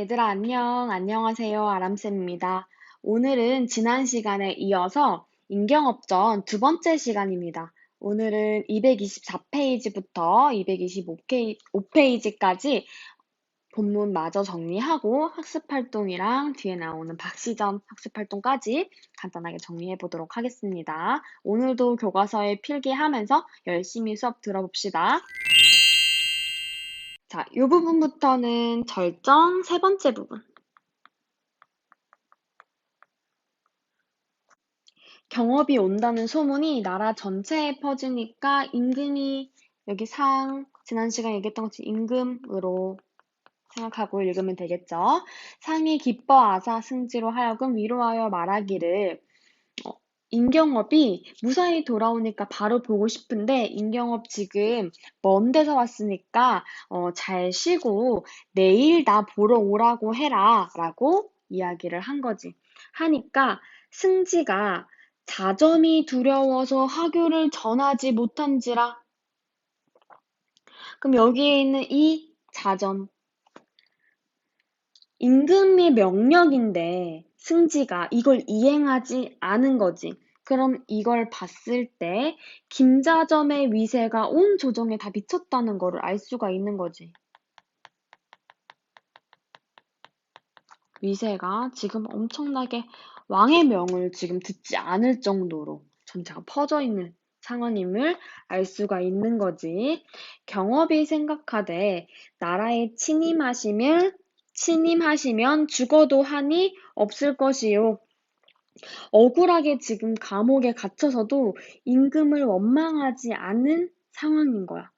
얘들아, 안녕. 안녕하세요. 아람쌤입니다. 오늘은 지난 시간에 이어서 인경업전 두 번째 시간입니다. 오늘은 224페이지부터 225페이지까지 본문 마저 정리하고 학습활동이랑 뒤에 나오는 박시점 학습활동까지 간단하게 정리해 보도록 하겠습니다. 오늘도 교과서에 필기하면서 열심히 수업 들어봅시다. 자, 이 부분부터는 절정 세 번째 부분. 경업이 온다는 소문이 나라 전체에 퍼지니까 임금이 여기 지난 시간에 얘기했던 것처럼 임금으로 생각하고 읽으면 되겠죠. 상이 기뻐하사 승지로 하여금 위로하여 말하기를 임경업이 무사히 돌아오니까 바로 보고 싶은데 임경업 지금 먼 데서 왔으니까 잘 쉬고 내일 나 보러 오라고 해라 라고 이야기를 한 거지. 하니까 승지가 자점이 두려워서 하교를 전하지 못한지라. 그럼 여기에 있는 이 자점, 임금의 명령인데 승지가 이걸 이행하지 않은 거지. 그럼 이걸 봤을 때 김자점의 위세가 온 조정에 다 미쳤다는 거를 알 수가 있는 거지. 위세가 지금 엄청나게 왕의 명을 지금 듣지 않을 정도로 전체가 퍼져 있는 상황임을 알 수가 있는 거지. 경업이 생각하되 나라에 침임하시면 죽어도 한이 없을 것이요. 억울하게 지금 감옥에 갇혀서도 임금을 원망하지 않은 상황인 거야.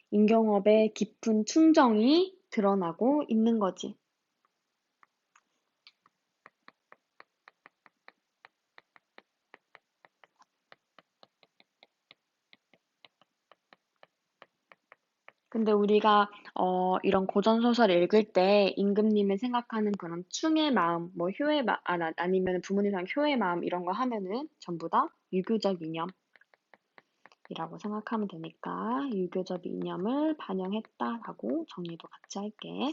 임경업의 깊은 충정이 드러나고 있는 거지. 근데 우리가 이런 고전 소설 읽을 때 임금님을 생각하는 그런 충의 마음, 뭐 효의 아니면 부모님상 효의 마음 이런 거 하면은 전부 다 유교적 이념이라고 생각하면 되니까 유교적 이념을 반영했다라고 정리도 같이 할게.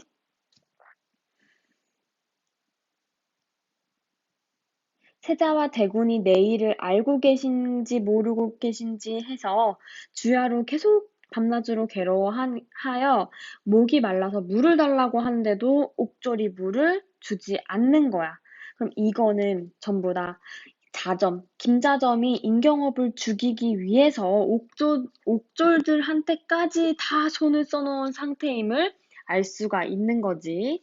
세자와 대군이 내 일을 알고 계신지 모르고 계신지 해서 주야로 계속 밤낮으로 괴로워하여 목이 말라서 물을 달라고 하는데도 옥졸이 물을 주지 않는 거야. 그럼 이거는 전부 다 김자점이 임경업을 죽이기 위해서 옥졸들한테까지 다 손을 써놓은 상태임을 알 수가 있는 거지.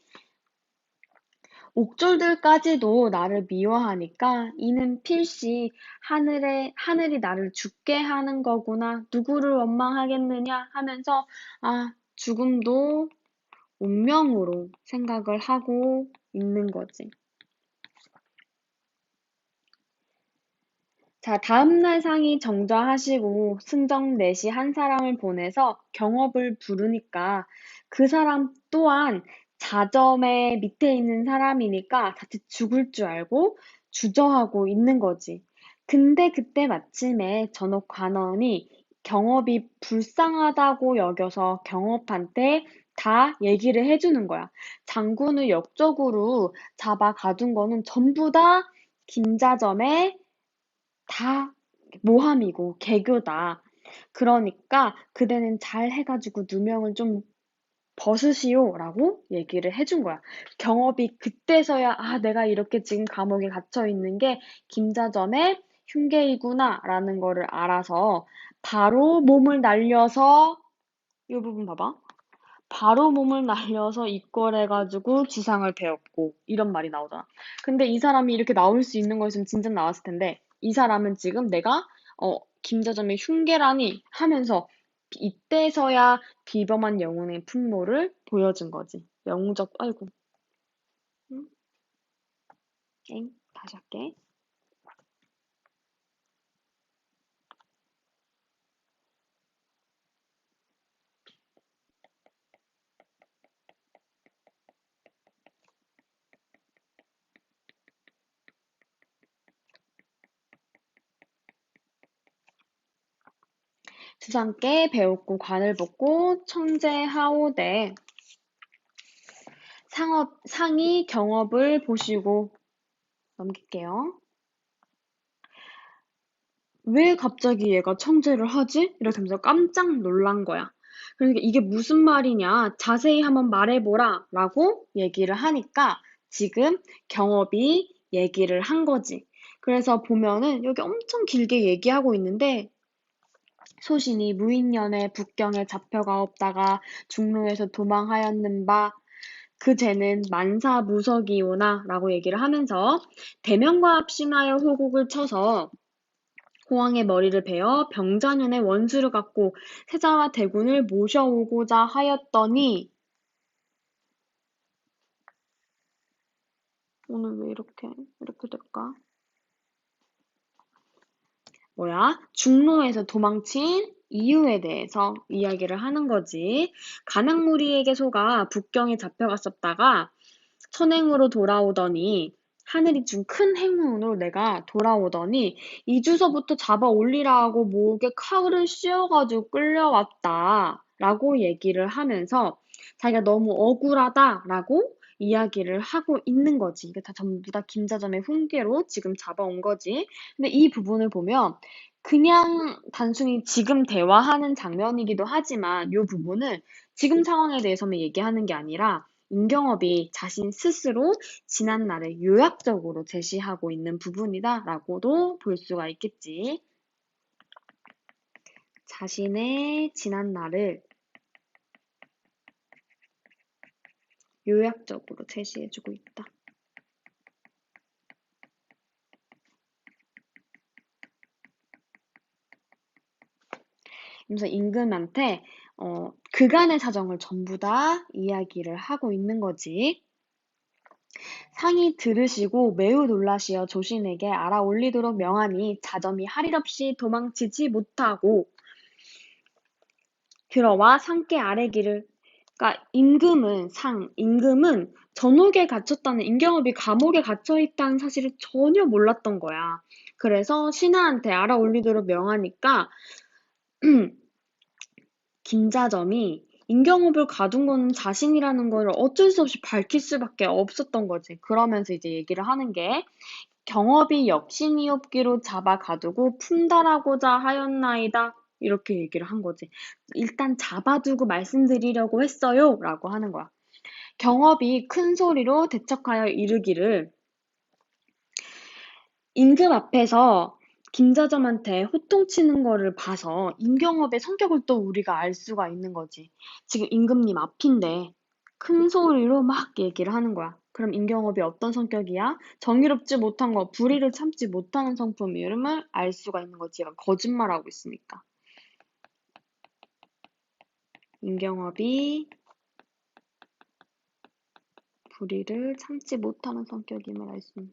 옥졸들까지도 나를 미워하니까 이는 필시 하늘이 나를 죽게 하는 거구나. 누구를 원망하겠느냐 하면서 죽음도 운명으로 생각을 하고 있는 거지. 자, 다음날 상이 정좌하시고 승정 내시 한 사람을 보내서 경업을 부르니까 그 사람 또한 자점의 밑에 있는 사람이니까 자칫 죽을 줄 알고 주저하고 있는 거지. 근데 그때 마침에 전옥 관원이 경업이 불쌍하다고 여겨서 경업한테 다 얘기를 해주는 거야. 장군을 역적으로 잡아 가둔 거는 전부 다 김자점의 다 모함이고 개교다. 그러니까 그대는 잘 해가지고 누명을 좀 벗으시오라고 얘기를 해준 거야. 경업이 그때서야 내가 이렇게 지금 감옥에 갇혀 있는 게 김자점의 흉계이구나라는 거를 알아서 바로 몸을 날려서 이 부분 봐봐. 바로 몸을 날려서 입궐해가지고 주상을 베었고 이런 말이 나오잖아. 근데 이 사람이 이렇게 나올 수 있는 거였으면 진짜 나왔을 텐데 이 사람은 지금 내가 김자점의 흉계라니 하면서 이때서야 비범한 영웅의 풍모를 보여준 거지. 아이고. 응? 다시 할게. 주상께 배웠고 관을 벗고 청제하오되 상이 경업을 보시고 넘길게요. 왜 갑자기 얘가 청재를 하지? 이렇게 하면서 깜짝 놀란 거야. 그러니까 이게 무슨 말이냐? 자세히 한번 말해보라 라고 얘기를 하니까 지금 경업이 얘기를 한 거지. 그래서 보면은 여기 엄청 길게 얘기하고 있는데 소신이 무인년에 북경에 잡혀가옵다가 중로에서 도망하였는 바 그 죄는 만사무석이오나 라고 얘기를 하면서 대면과 합심하여 호국을 쳐서 호황의 머리를 베어 병자년의 원수를 갖고 세자와 대군을 모셔오고자 하였더니 오늘 왜 이렇게 될까? 중로에서 도망친 이유에 대해서 이야기를 하는 거지. 가낙무리에게 속아 북경에 잡혀갔었다가 선행으로 돌아오더니 하늘이 준 큰 행운으로 내가 돌아오더니 이주서부터 잡아 올리라 하고 목에 칼을 씌워가지고 끌려왔다 라고 얘기를 하면서 자기가 너무 억울하다라고 이야기를 하고 있는 거지. 이게 다 전부 다 김자점의 훈계로 지금 잡아온 거지. 근데 이 부분을 보면 그냥 단순히 지금 대화하는 장면이기도 하지만 이 부분은 지금 상황에 대해서만 얘기하는 게 아니라 임경업이 자신 스스로 지난 날을 요약적으로 제시하고 있는 부분이다라고도 볼 수가 있겠지. 자신의 지난 날을 요약적으로 제시해주고 있다. 그래서 임금한테 그간의 사정을 전부 다 이야기를 하고 있는 거지. 상이 들으시고 매우 놀라시어 조신에게 알아올리도록 명하니 자점이 할 일 없이 도망치지 못하고 들어와 상께 아뢰기를 그러니까 임금은 전옥에 갇혔다는 임경업이 감옥에 갇혀 있다는 사실을 전혀 몰랐던 거야. 그래서 신하한테 알아올리도록 명하니까 김자점이 임경업을 가둔 거는 자신이라는 걸 어쩔 수 없이 밝힐 수밖에 없었던 거지. 그러면서 이제 얘기를 하는 게 경업이 역신이옵기로 잡아 가두고 품달하고자 하였나이다. 이렇게 얘기를 한 거지. 일단 잡아두고 말씀드리려고 했어요. 라고 하는 거야. 경업이 큰 소리로 대척하여 이르기를 임금 앞에서 김자점한테 호통치는 거를 봐서 임경업의 성격을 또 우리가 알 수가 있는 거지. 지금 임금님 앞인데 큰 소리로 막 얘기를 하는 거야. 그럼 임경업이 어떤 성격이야? 정의롭지 못한 거, 불의를 참지 못하는 성품임을 알 수가 있는 거지. 얘가 거짓말하고 있으니까. 임경업이 불의를 참지 못하는 성격임을 알 수 있는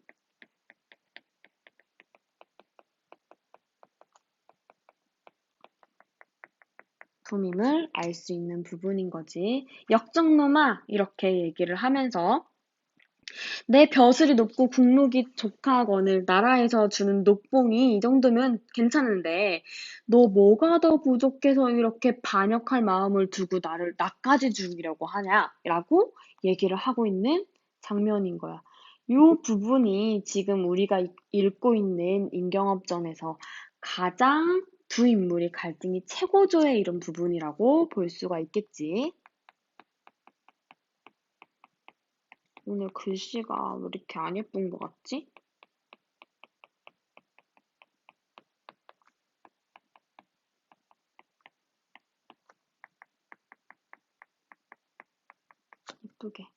품임을 알 수 있는 부분인 거지. 역정놈아 이렇게 얘기를 하면서 내 벼슬이 높고 국록이 족하거늘 나라에서 주는 녹봉이 이 정도면 괜찮은데 너 뭐가 더 부족해서 이렇게 반역할 마음을 두고 나를 나까지 죽이려고 하냐? 라고 얘기를 하고 있는 장면인 거야. 요 부분이 지금 우리가 읽고 있는 임경업전에서 가장 두 인물이 갈등이 최고조에 이른 부분이라고 볼 수가 있겠지. 오늘 글씨가 왜 이렇게 안 예쁜 것 같지? 예쁘게.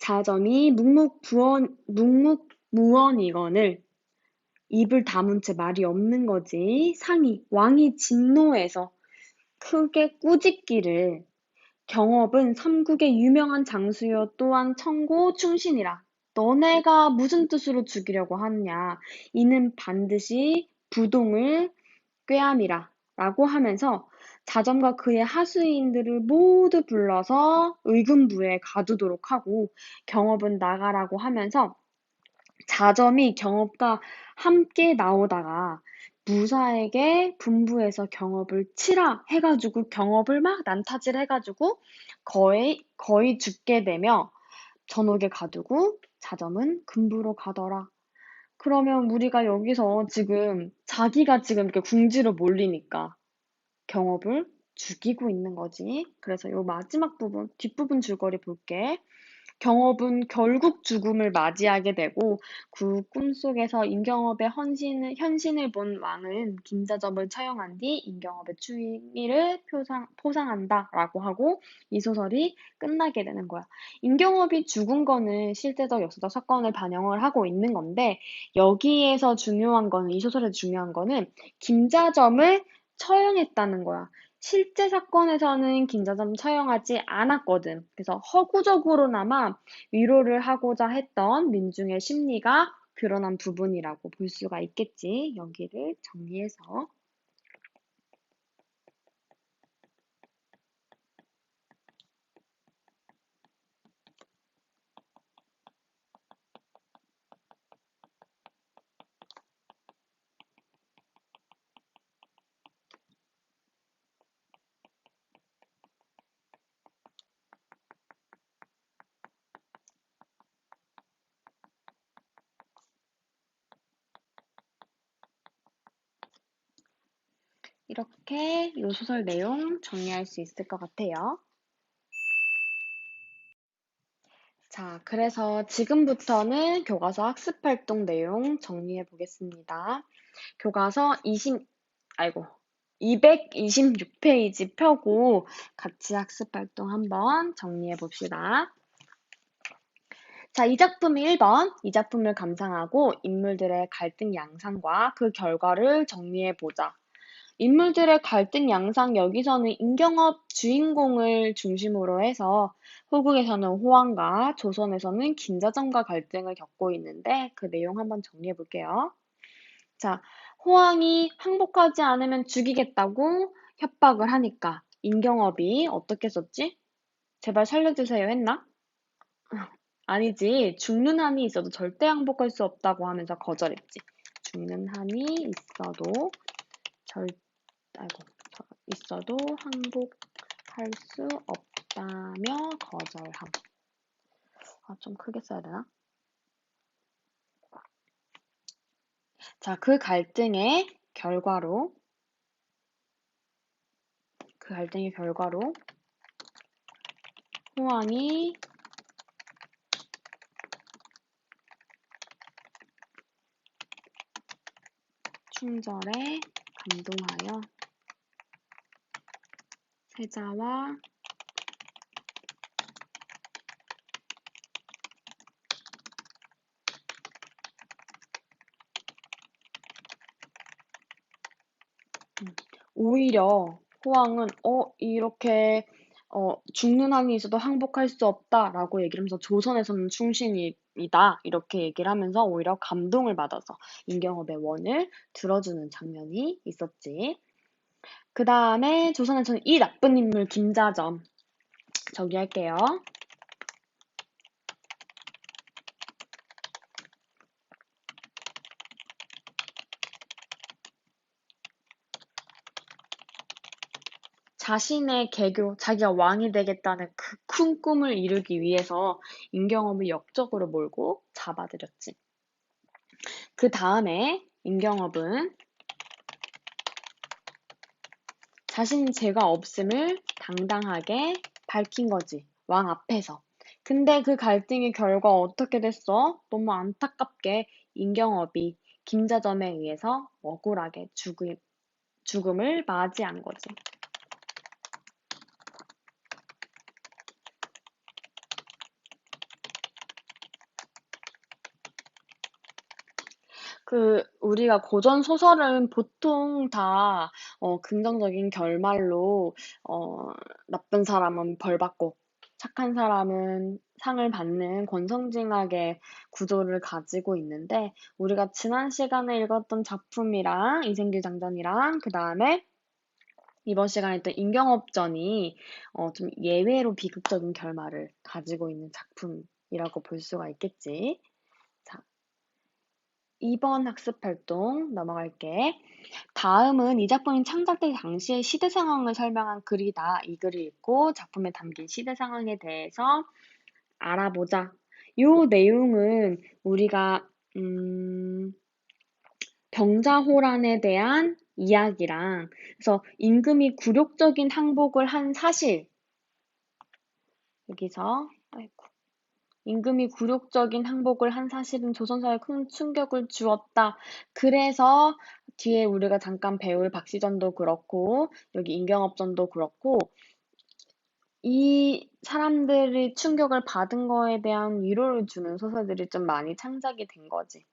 자점이 묵묵무언이거늘 입을 다문 채 말이 없는 거지. 왕이 진노해서 크게 꾸짖기를 경업은 삼국의 유명한 장수여 또한 청고 충신이라. 너네가 무슨 뜻으로 죽이려고 하느냐. 이는 반드시 부동을 꾀함이라. 라고 하면서 자점과 그의 하수인들을 모두 불러서 의금부에 가두도록 하고 경업은 나가라고 하면서 자점이 경업과 함께 나오다가 무사에게 분부해서 경업을 치라 해가지고 경업을 막 난타질 해가지고 거의 죽게 되며 전옥에 가두고 자점은 금부로 가더라. 그러면 우리가 여기서 지금 자기가 지금 이렇게 궁지로 몰리니까 경업을 죽이고 있는 거지. 그래서 요 마지막 부분, 뒷부분 줄거리 볼게. 경업은 결국 죽음을 맞이하게 되고 그 꿈속에서 임경업의 현신을 본 왕은 김자점을 처형한 뒤 임경업의 추위를 포상한다라고 하고 이 소설이 끝나게 되는 거야. 임경업이 죽은 거는 실제적 역사적 사건을 반영을 하고 있는 건데 여기에서 중요한 거는 이 소설에서 중요한 거는 김자점을 처형했다는 거야. 실제 사건에서는 김자점 처형하지 않았거든. 그래서 허구적으로나마 위로를 하고자 했던 민중의 심리가 드러난 부분이라고 볼 수가 있겠지. 여기를 정리해서. 이렇게 이 소설 내용 정리할 수 있을 것 같아요. 자, 그래서 지금부터는 교과서 학습활동 내용 정리해 보겠습니다. 교과서 226페이지 펴고 같이 학습활동 한번 정리해 봅시다. 자, 이 작품이 1번. 이 작품을 감상하고 인물들의 갈등 양상과 그 결과를 정리해 보자. 인물들의 갈등 양상 여기서는 임경업 주인공을 중심으로 해서 후국에서는 호황과 조선에서는 김자점과 갈등을 겪고 있는데 그 내용 한번 정리해 볼게요. 자, 호황이 항복하지 않으면 죽이겠다고 협박을 하니까 임경업이 어떻게 썼지? 제발 살려주세요 했나? 아니지. 죽는 한이 있어도 절대 항복할 수 없다고 하면서 거절했지. 죽는 한이 있어도 절, 아이고, 있어도 항복할 수 없다며 거절함. 아, 좀 크게 써야 되나? 자, 그 갈등의 결과로 호황이 충절에 감동하여 세자와 오히려 호황은 이렇게 죽는 한이 있어도 항복할 수 없다라고 얘기를 하면서 조선에서는 충신이다 이렇게 얘기를 하면서 오히려 감동을 받아서 임경업의 원을 들어주는 장면이 있었지. 그 다음에 조선에서는 이 나쁜 인물 김자점 정리할게요. 자신의 개교, 자기가 왕이 되겠다는 그 큰 꿈을 이루기 위해서 임경업을 역적으로 몰고 잡아들였지. 그 다음에 임경업은 자신 죄가 없음을 당당하게 밝힌 거지. 왕 앞에서. 근데 그 갈등의 결과 어떻게 됐어? 너무 안타깝게 임경업이 김자점에 의해서 억울하게 죽음을 맞이한 거지. 우리가 고전 소설은 보통 다, 긍정적인 결말로, 나쁜 사람은 벌 받고, 착한 사람은 상을 받는 권선징악의 구조를 가지고 있는데, 우리가 지난 시간에 읽었던 작품이랑, 이생길장전이랑, 그 다음에 이번 시간에 했던 임경업전이, 좀 예외로 비극적인 결말을 가지고 있는 작품이라고 볼 수가 있겠지. 자, 2번 학습 활동 넘어갈게. 다음은 이 작품이 창작될 당시의 시대 상황을 설명한 글이다. 이 글을 읽고 작품에 담긴 시대 상황에 대해서 알아보자. 요 내용은 우리가 병자호란에 대한 이야기랑 그래서 임금이 굴욕적인 항복을 한 사실 여기서 아이고, 임금이 굴욕적인 항복을 한 사실은 조선사에 큰 충격을 주었다. 그래서 뒤에 우리가 잠깐 배울 박시전도 그렇고 여기 임경업전도 그렇고 이 사람들이 충격을 받은 거에 대한 위로를 주는 소설들이 좀 많이 창작이 된 거지.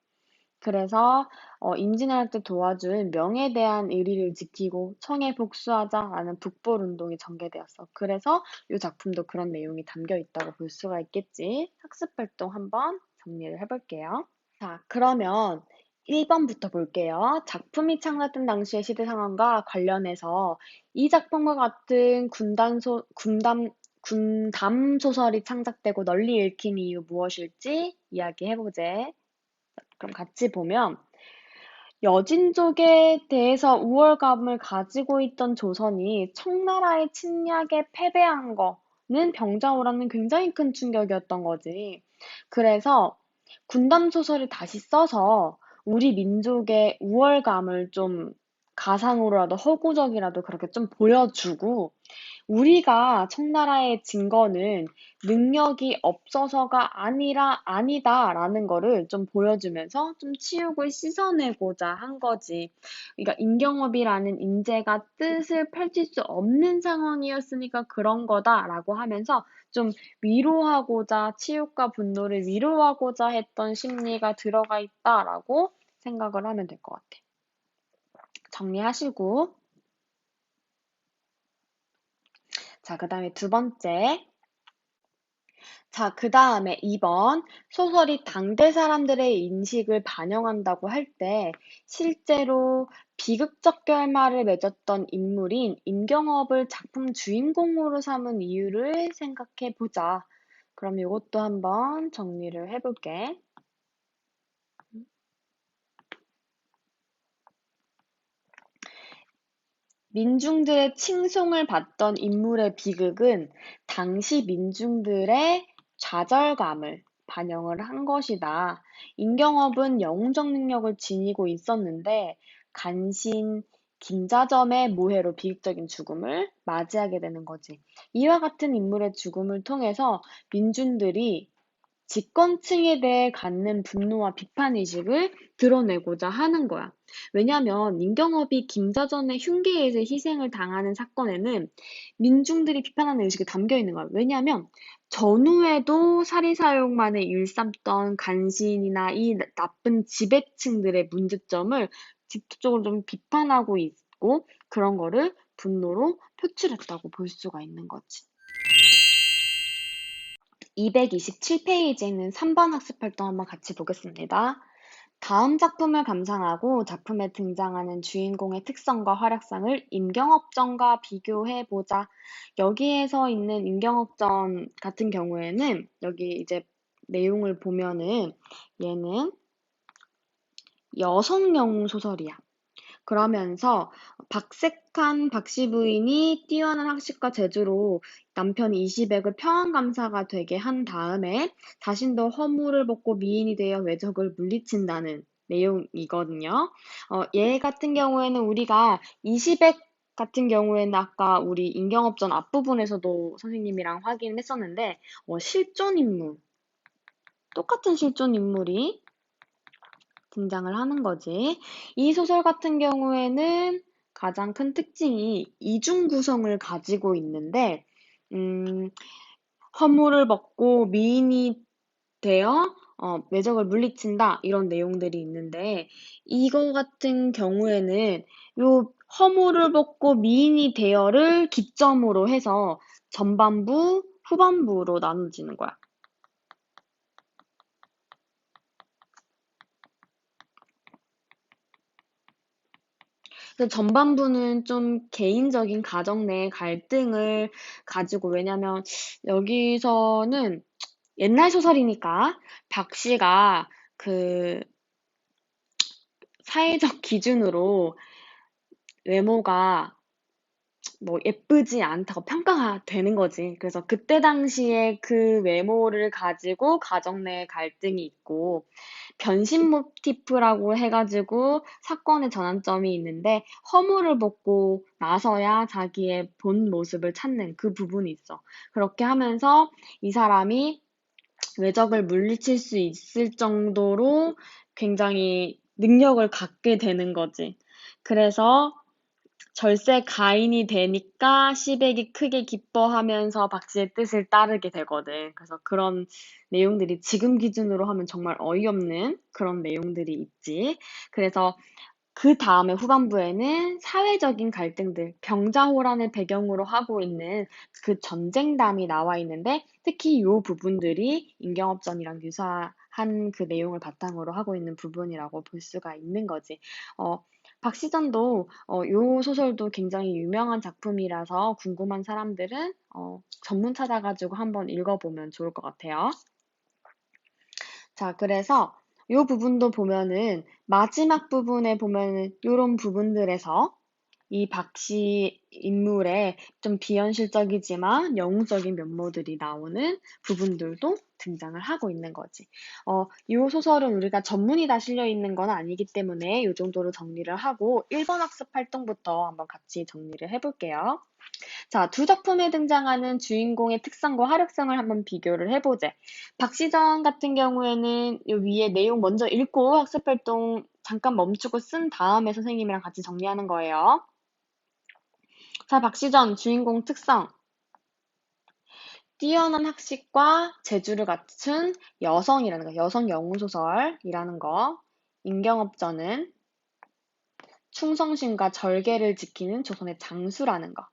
그래서 임진왜란 때 도와준 명에 대한 의리를 지키고 청에 복수하자라는 북벌운동이 전개되었어. 그래서 이 작품도 그런 내용이 담겨 있다고 볼 수가 있겠지. 학습활동 한번 정리를 해볼게요. 자, 그러면 1번부터 볼게요. 작품이 창작된 당시의 시대 상황과 관련해서 이 작품과 같은 군담 소설이 창작되고 널리 읽힌 이유 무엇일지 이야기해보재. 그럼 같이 보면 여진족에 대해서 우월감을 가지고 있던 조선이 청나라의 침략에 패배한 거는 병자호란은 굉장히 큰 충격이었던 거지. 그래서 군담 소설을 다시 써서 우리 민족의 우월감을 좀 가상으로라도 허구적이라도 그렇게 좀 보여주고 우리가 청나라에 진 거는 능력이 없어서가 아니다라는 거를 좀 보여주면서 좀 치우고 씻어내고자 한 거지. 그러니까 임경업이라는 인재가 뜻을 펼칠 수 없는 상황이었으니까 그런 거다라고 하면서 좀 위로하고자, 치욕과 분노를 위로하고자 했던 심리가 들어가 있다라고 생각을 하면 될 것 같아. 정리하시고. 자, 그 다음에 두 번째. 자, 그 다음에 2번. 소설이 당대 사람들의 인식을 반영한다고 할 때 실제로 비극적 결말을 맺었던 인물인 임경업을 작품 주인공으로 삼은 이유를 생각해 보자. 그럼 이것도 한번 정리를 해볼게. 민중들의 칭송을 받던 인물의 비극은 당시 민중들의 좌절감을 반영을 한 것이다. 임경업은 영웅적 능력을 지니고 있었는데 간신 김자점의 모해로 비극적인 죽음을 맞이하게 되는 거지. 이와 같은 인물의 죽음을 통해서 민중들이 집권층에 대해 갖는 분노와 비판의식을 드러내고자 하는 거야. 왜냐면 임경업이 김자전의 흉계에 의해 희생을 당하는 사건에는 민중들이 비판하는 의식이 담겨 있는 거야. 왜냐면 전후에도 사리사욕만을 일삼던 간신이나 이 나쁜 지배층들의 문제점을 직접적으로 좀 비판하고 있고 그런 거를 분노로 표출했다고 볼 수가 있는 거지. 227페이지에 있는 3번 학습활동 한번 같이 보겠습니다. 다음 작품을 감상하고 작품에 등장하는 주인공의 특성과 활약상을 임경업전과 비교해보자. 여기에서 있는 임경업전 같은 경우에는 여기 이제 내용을 보면은 얘는 여성 영웅 소설이야. 그러면서 박색한 박씨 부인이 뛰어난 학식과 재주로 남편 이시백을 평안감사가 되게 한 다음에 자신도 허물을 벗고 미인이 되어 외적을 물리친다는 내용이거든요. 얘 같은 경우에는 우리가 이시백 같은 경우에는 아까 우리 임경업전 앞부분에서도 선생님이랑 확인했었는데 실존 인물, 똑같은 실존 인물이 등장을 하는 거지. 이 소설 같은 경우에는 가장 큰 특징이 이중 구성을 가지고 있는데, 음, 허물을 벗고 미인이 되어 외적을 물리친다 이런 내용들이 있는데 이거 같은 경우에는 요 허물을 벗고 미인이 되어를 기점으로 해서 전반부, 후반부로 나눠지는 거야. 근데 전반부는 좀 개인적인 가정 내 갈등을 가지고, 왜냐면 여기서는 옛날 소설이니까 박 씨가 그 사회적 기준으로 외모가 뭐 예쁘지 않다고 평가가 되는 거지. 그래서 그때 당시에 그 외모를 가지고 가정 내 갈등이 있고, 변신 모티프라고 해가지고 사건의 전환점이 있는데, 허물을 벗고 나서야 자기의 본 모습을 찾는 그 부분이 있어. 그렇게 하면서 이 사람이 외적을 물리칠 수 있을 정도로 굉장히 능력을 갖게 되는 거지. 그래서 절세 가인이 되니까 시백이 크게 기뻐하면서 박씨의 뜻을 따르게 되거든. 그래서 그런 내용들이 지금 기준으로 하면 정말 어이없는 그런 내용들이 있지. 그래서 그 다음에 후반부에는 사회적인 갈등들, 병자호란을 배경으로 하고 있는 그 전쟁담이 나와 있는데, 특히 이 부분들이 임경업전이랑 유사한 그 내용을 바탕으로 하고 있는 부분이라고 볼 수가 있는 거지. 어, 박시전도 요 소설도 굉장히 유명한 작품이라서 궁금한 사람들은 전문 찾아가지고 한번 읽어보면 좋을 것 같아요. 자, 그래서 요 부분도 보면은 마지막 부분에 보면은 요런 부분들에서 이 박씨 인물의 좀 비현실적이지만 영웅적인 면모들이 나오는 부분들도 등장을 하고 있는 거지. 이 소설은 우리가 전문이 다 실려 있는 건 아니기 때문에 이 정도로 정리를 하고 1번 학습 활동부터 한번 같이 정리를 해볼게요. 자, 두 작품에 등장하는 주인공의 특성과 화력성을 한번 비교를 해보자. 박시전 같은 경우에는 요 위에 내용 먼저 읽고 학습 활동 잠깐 멈추고 쓴 다음에 선생님이랑 같이 정리하는 거예요. 자, 박시전 주인공 특성. 뛰어난 학식과 재주를 갖춘 여성이라는 거, 여성 영웅소설이라는 거. 임경업전은 충성심과 절개를 지키는 조선의 장수라는 거.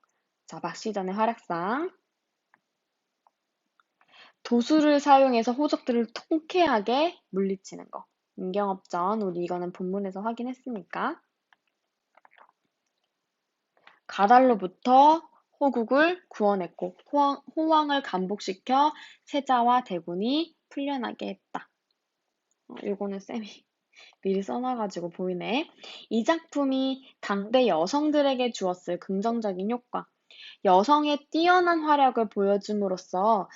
자, 박시전의 활약상. 도수를 사용해서 호적들을 통쾌하게 물리치는 거. 임경업전, 우리 이거는 본문에서 확인했으니까. 가달로부터 호국을 구원했고 호왕을 감복시켜 세자와 대군이 풀려나게 했다. 이거는 쌤이 미리 써놔가지고 보이네. 이 작품이 당대 여성들에게 주었을 긍정적인 효과. 여성의 뛰어난 활약을 보여줌으로써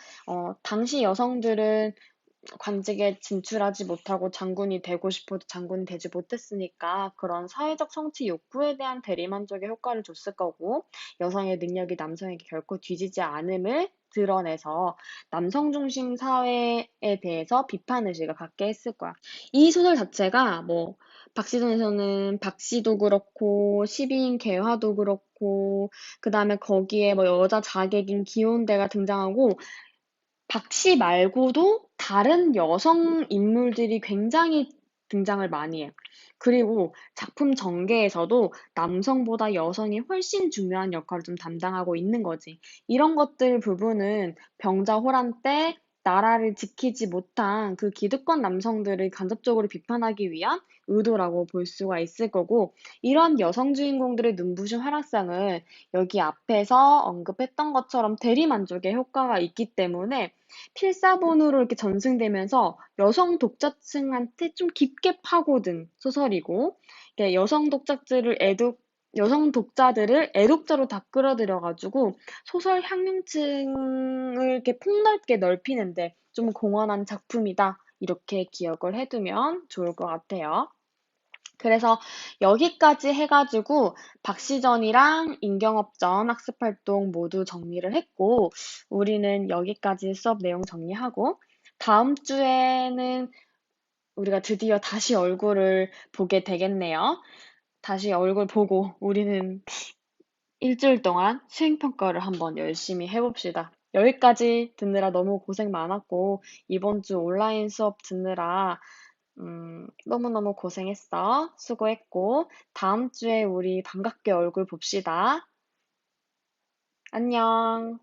당시 여성들은 관직에 진출하지 못하고 장군이 되고 싶어도 장군이 되지 못했으니까 그런 사회적 성취 욕구에 대한 대리만족의 효과를 줬을 거고, 여성의 능력이 남성에게 결코 뒤지지 않음을 드러내서 남성 중심 사회에 대해서 비판 의식을 갖게 했을 거야. 이 소설 자체가 뭐 박시전에서는 박씨도 그렇고 시비인 개화도 그렇고 그다음에 거기에 뭐 여자 자객인 기혼대가 등장하고, 박씨 말고도 다른 여성 인물들이 굉장히 등장을 많이 해요. 그리고 작품 전개에서도 남성보다 여성이 훨씬 중요한 역할을 좀 담당하고 있는 거지. 이런 것들 부분은 병자호란 때 나라를 지키지 못한 그 기득권 남성들을 간접적으로 비판하기 위한 의도라고 볼 수가 있을 거고, 이런 여성 주인공들의 눈부신 활약상을 여기 앞에서 언급했던 것처럼 대리만족의 효과가 있기 때문에 필사본으로 이렇게 전승되면서 여성 독자층한테 좀 깊게 파고든 소설이고, 이게 여성 독자들을 애독자로 다 끌어들여가지고 소설 향용층을 이렇게 폭넓게 넓히는데 좀 공헌한 작품이다. 이렇게 기억을 해두면 좋을 것 같아요. 그래서 여기까지 해가지고 박시전이랑 임경업전 학습활동 모두 정리를 했고, 우리는 여기까지 수업 내용 정리하고 다음 주에는 우리가 드디어 다시 얼굴을 보게 되겠네요. 다시 얼굴 보고 우리는 일주일 동안 수행평가를 한번 열심히 해봅시다. 여기까지 듣느라 너무 고생 많았고, 이번 주 온라인 수업 듣느라 너무너무 고생했어. 수고했고, 다음 주에 우리 반갑게 얼굴 봅시다. 안녕.